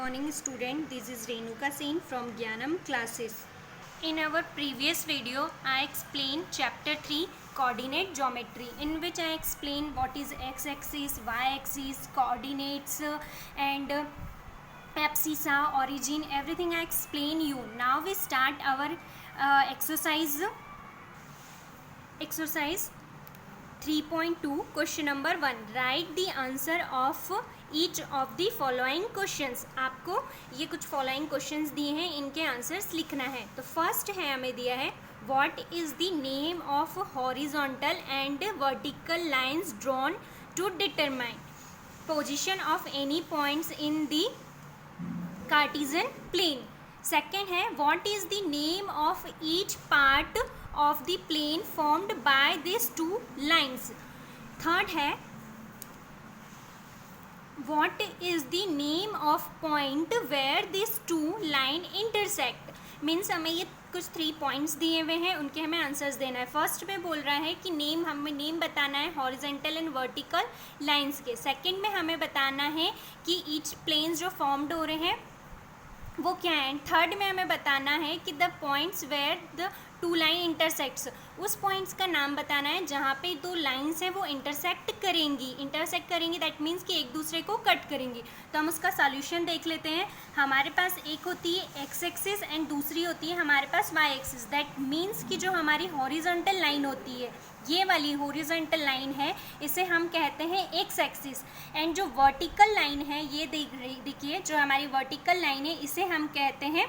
morning student, this is Renuka Sen from Gyanam classes. In our previous video I explained chapter 3 coordinate geometry, in which I explained what is x-axis, y-axis, coordinates and abscissa, origin, everything I explain you. Now we start our exercise 3.2. Question number 1. Write the answer of each of the following questions. आपको ये कुछ following questions दिए हैं, इनके answers लिखना है. तो first है, हमें दिया है what is the name of horizontal and vertical lines drawn to determine position of any points in the Cartesian plane. Second है what is the name of each part of the plane formed by these two lines. Third है what is the name of point where these two line intersect. Means हमें ये कुछ 3 points दिए हुए हैं, उनके हमें आंसर्स देना है. फर्स्ट में बोल रहा है कि हमें नेम बताना है हॉरिजेंटल एंड वर्टिकल लाइंस के. सेकंड में हमें बताना है कि ईच प्लेन्स जो फॉर्म्ड हो रहे हैं वो क्या है. थर्ड में हमें बताना है कि the points where the two line intersects, उस पॉइंट्स का नाम बताना है जहाँ पे दो लाइंस हैं वो इंटरसेक्ट करेंगी. दैट मीन्स कि एक दूसरे को कट करेंगी. तो हम उसका सॉल्यूशन देख लेते हैं. हमारे पास एक होती है एक्स एक्सिस एंड दूसरी होती है हमारे पास वाई एक्सिस. दैट मीन्स कि जो हमारी हॉरिजॉन्टल लाइन होती है, ये वाली हॉरिजॉन्टल लाइन है, इसे हम कहते हैं एक्स एक्सिस. एंड जो वर्टिकल लाइन है, ये देखिए जो हमारी वर्टिकल लाइन है, इसे हम कहते हैं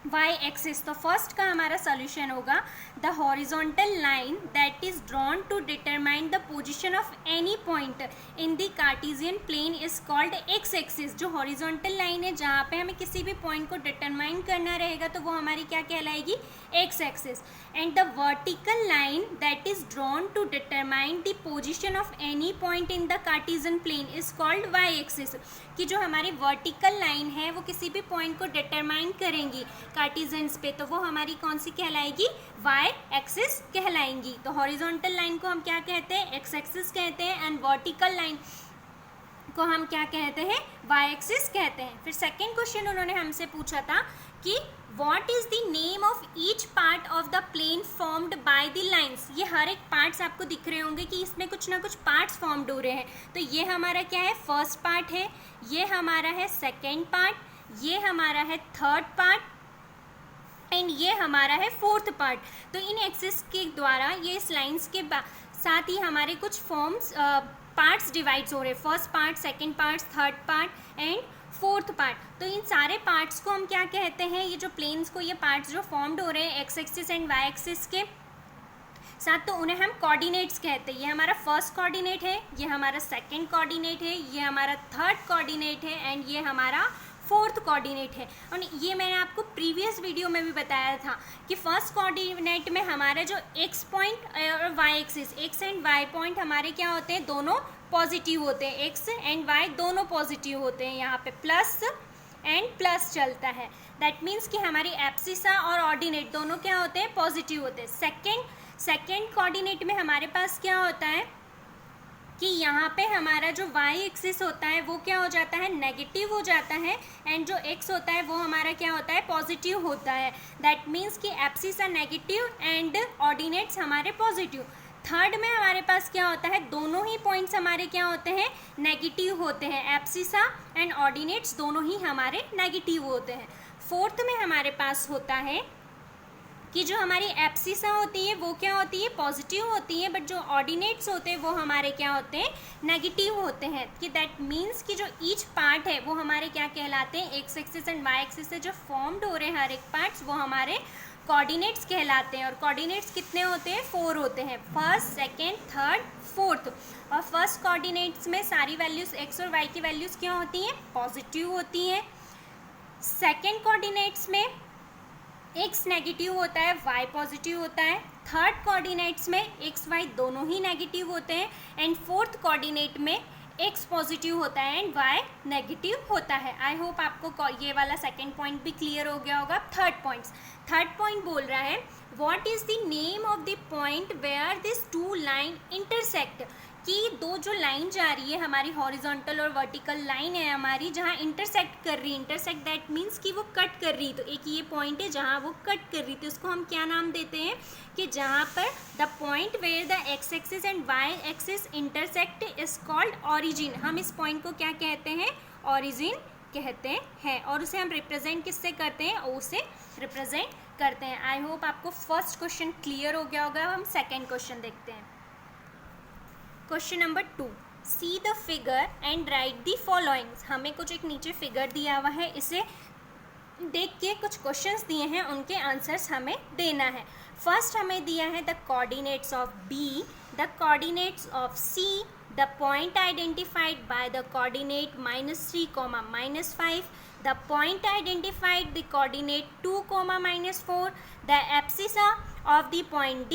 वाई एक्सिस. तो फर्स्ट का हमारा सॉल्यूशन होगा the horizontal line that is drawn to determine the position of any point in the Cartesian plane is called x axis. जो हॉरिजॉन्टल लाइन है जहाँ पे हमें किसी भी पॉइंट को डिटरमाइन करना रहेगा तो वो हमारी क्या कहलाएगी, X axis. And the vertical line that is drawn to determine the position of any point in the Cartesian plane is called Y axis. कि जो हमारी वर्टिकल लाइन है वो किसी भी पॉइंट को डिटरमाइन करेंगी कार्टेशियंस पे, तो वो हमारी कौन सी कहलाएगी, वाई एक्सिस कहलाएंगी. तो हॉरिजॉन्टल लाइन को हम क्या कहते हैं, एक्स एक्सिस कहते हैं. एंड वर्टिकल लाइन को हम क्या कहते हैं, वाई एक्सिस कहते हैं. फिर सेकंड क्वेश्चन उन्होंने हमसे पूछा था कि what is the name of each part of the plane formed by the lines. ये हर एक पार्ट्स आपको दिख रहे होंगे कि इसमें कुछ ना कुछ पार्ट्स फॉर्म्ड हो रहे हैं. तो ये हमारा क्या है, फर्स्ट पार्ट है, ये हमारा है सेकेंड पार्ट, ये हमारा है थर्ड पार्ट एंड ये हमारा है फोर्थ पार्ट. तो इन एक्सिस के द्वारा ये इस लाइंस के साथ ही हमारे कुछ फॉर्म्स पार्ट्स डिवाइड्स हो रहे हैं. First part, second part, third part and fourth part. तो इन सारे पार्ट्स को हम क्या कहते हैं, ये जो प्लेन्स को, ये पार्ट्स जो फॉर्म्ड हो रहे हैं x axis and y axis के साथ, तो उन्हें हम कोऑर्डिनेट्स कहते हैं. ये हमारा फर्स्ट कोऑर्डिनेट है, ये हमारा सेकंड कोऑर्डिनेट है, ये हमारा थर्ड कोऑर्डिनेट है एंड ये हमारा फोर्थ कोऑर्डिनेट है. और ये मैंने आपको प्रीवियस वीडियो में भी बताया था कि फर्स्ट कोऑर्डिनेट में हमारा जो एक्स पॉइंट और y axis, x and y point हमारे क्या होते हैं, दोनों पॉजिटिव होते हैं. एक्स एंड वाई दोनों पॉजिटिव होते हैं. यहाँ पे प्लस एंड प्लस चलता है. दैट मीन्स कि हमारी एब्सिसा और ऑर्डिनेट दोनों क्या होते हैं, पॉजिटिव होते हैं. सेकेंड कोऑर्डिनेट में हमारे पास क्या होता है कि यहाँ पे हमारा जो वाई एक्सिस होता है वो क्या हो जाता है, नेगेटिव हो जाता है. एंड जो एक्स होता है वो हमारा क्या होता है, पॉजिटिव होता है. दैट मीन्स कि एब्सिसा नेगेटिव एंड ऑर्डिनेट्स हमारे पॉजिटिव. थर्ड में हमारे पास क्या होता है, दोनों ही पॉइंट्स हमारे क्या होते हैं, नेगेटिव होते हैं. एब्सिसा एंड ऑर्डिनेट्स दोनों ही हमारे नेगेटिव होते हैं. फोर्थ में हमारे पास होता है कि जो हमारी एब्सिसा होती है वो क्या होती है, पॉजिटिव होती है, बट जो ऑर्डिनेट्स होते हैं वो हमारे क्या होते हैं, नेगेटिव होते हैं. कि दैट मीन्स कि जो ईच पार्ट है वो हमारे क्या कहलाते हैं, x axis and y axis से जो फॉर्म्ड हो रहे हैं हर एक पार्ट्स, वो हमारे कोऑर्डिनेट्स कहलाते हैं. और कोऑर्डिनेट्स कितने होते हैं, 4 होते हैं. First, second, third, fourth. और फर्स्ट कोऑर्डिनेट्स में सारी वैल्यूज एक्स और वाई की वैल्यूज क्या होती हैं, पॉजिटिव होती हैं. सेकेंड कोऑर्डिनेट्स में एक्स नेगेटिव होता है, वाई पॉजिटिव होता है. थर्ड कोऑर्डिनेट्स में एक्स वाई दोनों ही नेगेटिव होते हैं. एंड फोर्थ कोऑर्डिनेट में एक्स पॉजिटिव होता है एंड वाई नेगेटिव होता है. आई होप आपको ये वाला सेकेंड पॉइंट भी क्लियर हो गया होगा. थर्ड पॉइंट बोल रहा है what is the name of the point where this two line intersect. कि दो जो लाइन जा रही है हमारी हॉरिजॉन्टल और वर्टिकल लाइन है हमारी, जहाँ इंटरसेक्ट कर रही है, इंटरसेक्ट दैट मीन्स कि वो कट कर रही है, तो एक ये पॉइंट है जहाँ वो कट कर रही थी, उसको हम क्या नाम देते हैं कि जहाँ पर the point where the x axis and y axis intersect is called origin. हम इस पॉइंट को क्या कहते हैं, ऑरिजिन कहते हैं, और उसे हम रिप्रेजेंट किससे करते हैं, ओ से रिप्रेजेंट करते हैं। आई होप आपको फर्स्ट क्वेश्चन क्लियर हो गया होगा। हम सेकेंड क्वेश्चन देखते हैं। Question number 2, see the figure and right the followings. हमें कुछ एक नीचे फिगर दिया हुआ है, इसे देख के कुछ क्वेश्चंस दिए हैं, उनके आंसर्स हमें देना है। फर्स्ट हमें दिया है the coordinates of B, the coordinates of C, the point identified by the coordinate -3, -5, the point identified the coordinate 2, -4, the abscissa of the point D,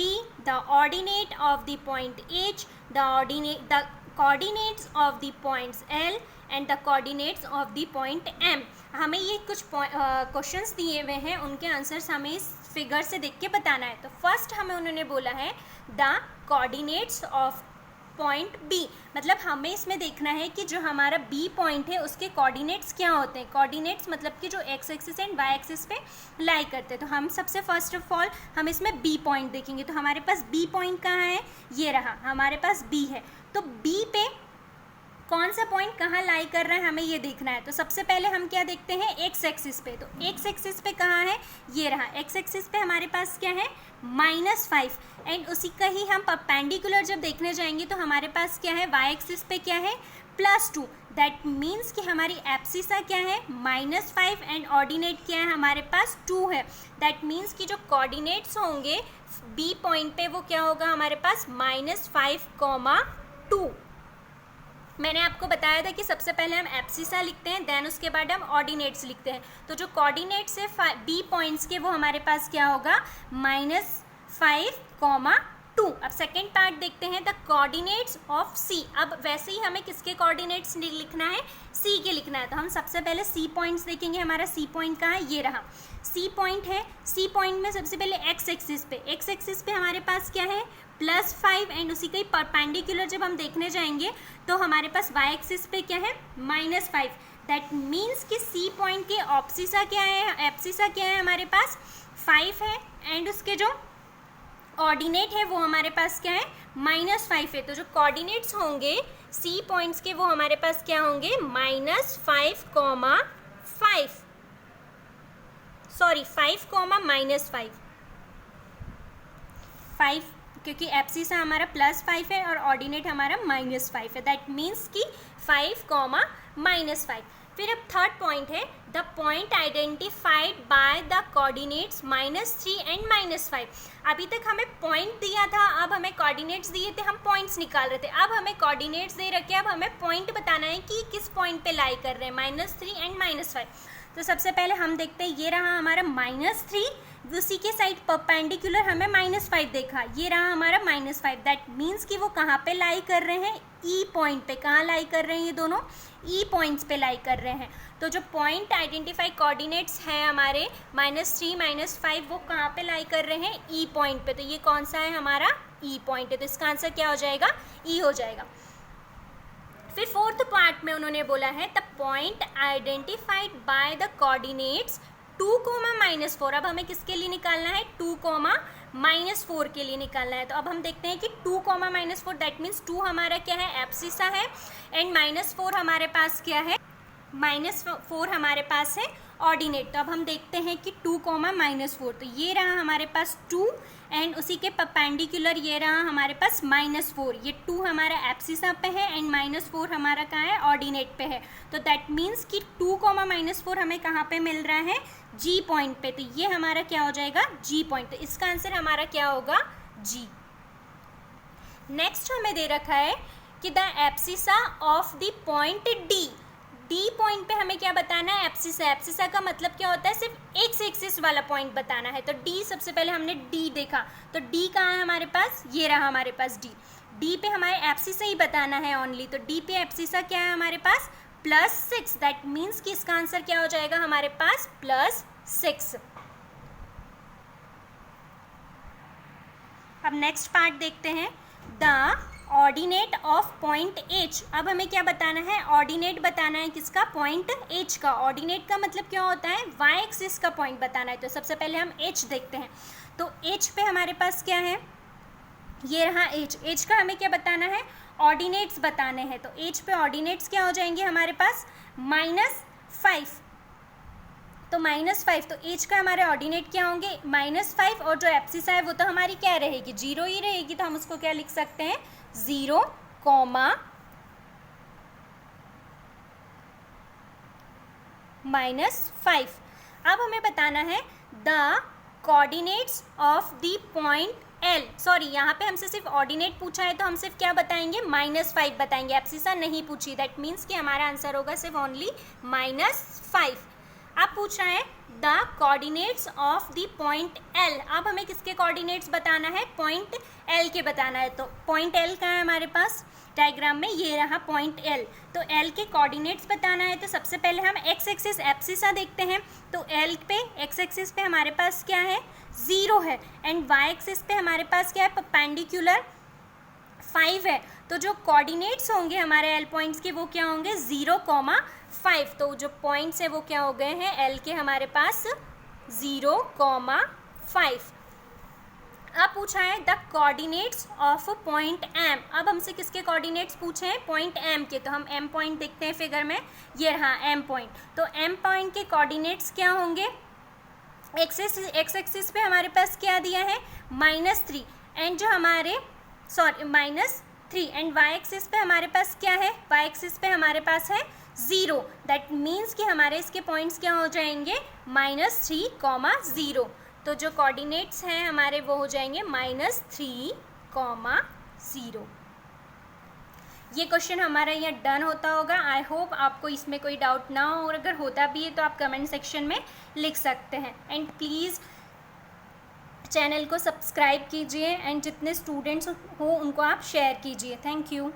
the ordinate of the point H, the coordinates of the points L and the coordinates of the point M। हमें ये कुछ questions दिए हुए हैं, उनके answers हमें इस figure से देख के बताना है। तो फर्स्ट हमें उन्होंने बोला है the coordinates of point B, मतलब हमें इसमें देखना है कि जो हमारा बी पॉइंट है उसके कोऑर्डिनेट्स क्या होते हैं। कोऑर्डिनेट्स मतलब कि जो x axis and y axis पे लाई करते हैं। तो हम सबसे फर्स्ट ऑफ ऑल हम इसमें बी पॉइंट देखेंगे। तो हमारे पास बी पॉइंट कहाँ है, ये रहा, हमारे पास बी है। तो बी पे कौन सा पॉइंट कहाँ लाई कर रहा है हमें ये देखना है। तो सबसे पहले हम क्या देखते हैं, एक्स एक्सिस पे। तो एक्स एक्सिस पे कहाँ है, ये रहा, एक्स एक्सिस पे हमारे पास क्या है, -5, एंड उसी का ही हम परपेंडिकुलर जब देखने जाएंगे तो हमारे पास क्या है, वाई एक्सिस पे क्या है, +2। दैट मीन्स कि हमारी एब्सिसा क्या है, -5, एंड ऑर्डिनेट क्या है, हमारे पास 2 है। दैट मीन्स कि जो कोऑर्डिनेट्स होंगे बी पॉइंट पे वो क्या होगा, हमारे पास -5, 2। मैंने आपको बताया था कि सबसे पहले हम एब्सिसा लिखते हैं, देन उसके बाद हम ऑर्डिनेट्स लिखते हैं। तो जो कोऑर्डिनेट्स है बी पॉइंट्स के वो हमारे पास क्या होगा, -5, 2। अब सेकेंड पार्ट देखते हैं, द कोऑर्डिनेट्स ऑफ सी। अब वैसे ही हमें किसके कोऑर्डिनेट्स लिखना है, सी के लिखना है। तो हम सबसे पहले सी पॉइंट्स देखेंगे। हमारा सी पॉइंट कहाँ है, ये रहा, सी पॉइंट है। सी पॉइंट में सबसे पहले एक्स एक्सिस पे हमारे पास क्या है, +5, एंड उसी का ही परपेंडिकुलर जब हम देखने जाएंगे तो हमारे पास वाई एक्सिस पे क्या है, -5। दैट मीन्स कि सी पॉइंट के ऑप्सिसा क्या है, एब्सिसा क्या है, हमारे पास 5 है, एंड उसके जो ऑर्डिनेट है वो हमारे पास क्या है, -5 है। तो जो कोऑर्डिनेट्स होंगे सी पॉइंट्स के वो हमारे पास क्या होंगे, -5, 5, सॉरी 5, -5, 5, क्योंकि एब्सिसा हमारा +5 है और ऑर्डिनेट हमारा -5 है। दैट मीन्स कि 5, -5। फिर अब थर्ड पॉइंट है, the point identified by the coordinates -3 and -5। अभी तक हमें पॉइंट दिया था, अब हमें कोऑर्डिनेट्स दिए थे, हम पॉइंट्स निकाल रहे थे। अब हमें कोऑर्डिनेट्स दे रखे, अब हमें पॉइंट बताना है कि किस पॉइंट पे लाई कर रहे हैं, -3 एंड -5। तो सबसे पहले हम देखते हैं, ये रहा हमारा -3, उसी के साइड परपेंडिकुलर हमें -5 देखा, ये रहा हमारा -5। दैट मीन्स कि वो कहाँ पे लाई कर रहे हैं, ई पॉइंट पे। कहाँ लाई कर रहे हैं, ये दोनों ई पॉइंट्स पे लाई कर रहे हैं। तो जो पॉइंट आइडेंटिफाई कोऑर्डिनेट्स हैं हमारे -3, -5, वो कहाँ पे लाई कर रहे हैं, ई पॉइंट पे। तो ये कौन सा है, हमारा ई पॉइंट है। तो इसका आंसर क्या हो जाएगा, ई हो जाएगा। फिर फोर्थ पार्ट में उन्होंने बोला है the point identified by the coordinates 2, -4। अब हमें किसके लिए निकालना है, 2, -4 के लिए निकालना है। तो अब हम देखते हैं कि 2, -4 दैट मीन्स 2 हमारा क्या है, एब्सिसा है, एंड -4 हमारे पास क्या है, -4 हमारे पास है ऑर्डिनेट। तो अब हम देखते हैं कि 2, -4, तो ये रहा हमारे पास 2, एंड उसी के परपेंडिकुलर ये रहा हमारे पास -4। ये 2 हमारा एब्सिसा पे है एंड -4 हमारा कहाँ है, ऑर्डिनेट पे है। तो दैट मीन्स कि 2, -4 हमें कहाँ पे मिल रहा है, जी पॉइंट पे। तो ये हमारा क्या हो जाएगा, जी पॉइंट। तो इसका आंसर हमारा क्या होगा, जी। नेक्स्ट हमें दे रखा है कि the abscissa of the point D. D point पे हमें क्या बताना है, एब्सिसा। एब्सिसा का मतलब क्या होता है, सिर्फ एक्स एक्सिस वाला पॉइंट बताना है। तो डी, सबसे पहले हमने डी देखा, तो डी कहाँ है हमारे पास, ये रहा हमारे पास डी। डी पे हमारे एब्सिसा ही बताना है ओनली। तो डी पे एब्सिसा क्या है हमारे पास, +6। दैट मीन्स कि इसका आंसर क्या हो जाएगा हमारे पास, +6। अब नेक्स्ट पार्ट देखते हैं, the ordinate of point H. अब हमें क्या बताना है, ऑर्डिनेट बताना है किसका, पॉइंट एच का। ऑर्डिनेट का मतलब क्या होता है, वाई एक्सिस का पॉइंट बताना है। तो सबसे पहले हम एच देखते हैं। तो एच पे हमारे पास क्या है, ये रहा एच। एच का हमें क्या बताना है, ऑर्डिनेट्स बताने हैं। तो एच पे ऑर्डिनेट्स क्या हो जाएंगे हमारे पास, -5। तो -5, तो एच का हमारे ऑर्डिनेट क्या होंगे, -5, और जो एप्सिसा है वो तो हमारी क्या रहेगी, 0 ही रहेगी। तो हम उसको क्या लिख सकते हैं, 0, -5। अब हमें बताना है the coordinates of the point L. Sorry, यहाँ पे हमसे सिर्फ ऑर्डिनेट पूछा है तो हम सिर्फ क्या बताएंगे, -5 बताएंगे, एप्सिसा नहीं पूछी। दैट मीन्स कि हमारा आंसर होगा सिर्फ ओनली -5। अब पूछा है the coordinates of the point L. अब हमें किसके कोऑर्डिनेट्स बताना है, पॉइंट एल के बताना है। तो पॉइंट एल कहाँ है हमारे पास, डायग्राम में ये रहा पॉइंट एल। तो एल के कोऑर्डिनेट्स बताना है तो सबसे पहले हम एक्स एक्सिस एप्सिसा देखते हैं। तो एल पे, एक्स एक्सिस पे हमारे पास क्या है, 0 है, एंड वाई एक्सिस पे हमारे पास क्या है, परपेंडिकुलर 5 है। तो जो कोऑर्डिनेट्स होंगे हमारे एल पॉइंट्स के वो क्या होंगे, 0, 5। तो जो पॉइंट्स है वो क्या हो गए हैं एल के हमारे पास, 0, 5। अब पूछा है the coordinates of point M. अब हमसे किसके कोऑर्डिनेट्स पूछे हैं, पॉइंट एम के। तो हम एम पॉइंट देखते हैं फिगर में, ये रहा एम पॉइंट। तो एम पॉइंट के कोऑर्डिनेट्स क्या होंगे, एक्स एक्सिस पे हमारे पास क्या दिया है, -3, एंड जो हमारे -3, एंड वाई एक्सिस पे हमारे पास क्या है, वाई एक्सिस पे हमारे पास है 0। दैट मीन्स कि हमारे इसके पॉइंट्स क्या हो जाएंगे, -3, 0। तो जो कोऑर्डिनेट्स हैं हमारे वो हो जाएंगे -3, 0। ये क्वेश्चन हमारा यहाँ डन होता होगा। आई होप आपको इसमें कोई डाउट ना हो, और अगर होता भी है तो आप कमेंट सेक्शन में लिख सकते हैं। एंड प्लीज़ चैनल को सब्सक्राइब कीजिए, एंड जितने स्टूडेंट्स हो उनको आप शेयर कीजिए। Thank you.